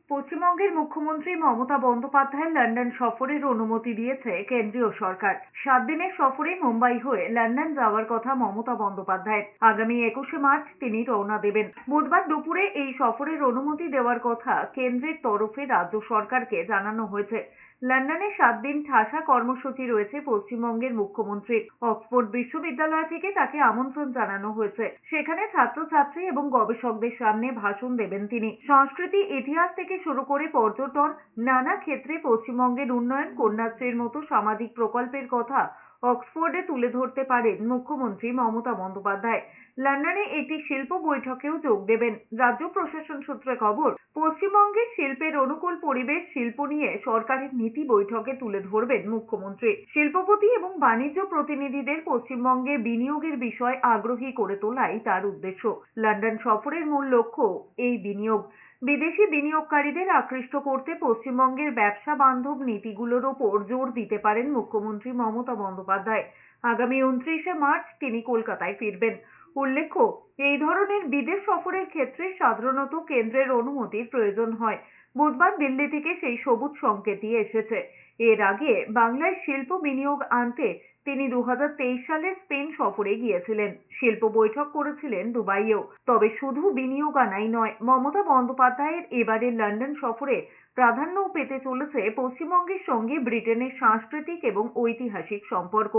পশ্চিমবঙ্গের মুখ্যমন্ত্রী মমতা বন্দ্যোপাধ্যায় লন্ডন সফরের অনুমতি দিয়েছে কেন্দ্রীয় সরকার। 7 দিনের সফরে মুম্বাই হয়ে লন্ডন যাওয়ার কথা মমতা বন্দ্যোপাধ্যায়ের। আগামী 21শে মার্চ তিনি রওনা দেবেন। বুধবার দুপুরে এই সফরের অনুমতি দেওয়ার কথা কেন্দ্রের তরফে রাজ্য সরকারকে জানানো হয়েছে। লন্ডনে 7 দিন ঠাসা কর্মসূচি রয়েছে পশ্চিমবঙ্গের মুখ্যমন্ত্রীর। অক্সফোর্ড বিশ্ববিদ্যালয় থেকে তাকে আমন্ত্রণ জানানো হয়েছে। সেখানে ছাত্রছাত্রী এবং গবেষকদের সামনে ভাষণ দেবেন তিনি। সংস্কৃতি, ইতিহাস থেকে শুরু করে পর্যটন, নানা ক্ষেত্রে পশ্চিমবঙ্গের উন্নয়ন, কন্যাশ্রীর মতো সামাজিক প্রকল্পের কথা অক্সফোর্ডে তুলে ধরতে পারেন মুখ্যমন্ত্রী মমতা বন্দ্যোপাধ্যায়। লন্ডনে একটি শিল্প বৈঠকেও যোগ দেবেন। রাজ্য প্রশাসন সূত্রে খবর, পশ্চিমবঙ্গের শিল্পের অনুকূল পরিবেশ, শিল্প নিয়ে সরকারের নীতি বৈঠকে তুলে ধরবেন মুখ্যমন্ত্রী। শিল্পপতি এবং বাণিজ্য প্রতিনিধিদের পশ্চিমবঙ্গে বিনিয়োগের বিষয়ে আগ্রহী করে তোলাই তার উদ্দেশ্য। লন্ডন সফরের মূল লক্ষ্য এই বিনিয়োগ। বিদেশি বিনিয়োগকারীদের আকৃষ্ট করতে পশ্চিমবঙ্গের ব্যবসা বান্ধব নীতিগুলোর ওপর জোর দিতে পারেন মুখ্যমন্ত্রী মমতা বন্দ্যোপাধ্যায়। আগামী 29শে মার্চ তিনি কলকাতায় ফিরবেন। উল্লেখ্য, এই ধরনের বিদেশ সফরের ক্ষেত্রে সাধারণত কেন্দ্রের অনুমতির প্রয়োজন হয়। বুধবার দিল্লি থেকে সেই সবুজ সংকেতই এসেছে। এর আগে বাংলায় শিল্প বিনিয়োগ আনতে তিনি 2023 সালে স্পেন সফরে গিয়েছিলেন। শিল্প বৈঠক করেছিলেন দুবাইয়েও। তবে শুধু বিনিয়োগ আনাই নয়, মমতা বন্দ্যোপাধ্যায়ের এবারের লন্ডন সফরে প্রাধান্য পেতে চলেছে পশ্চিমবঙ্গের সঙ্গে ব্রিটেনের সাংস্কৃতিক এবং ঐতিহাসিক সম্পর্ক।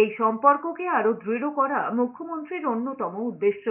এই সম্পর্ককে আরো দৃঢ় করা মুখ্যমন্ত্রীর অন্যতম উদ্দেশ্য।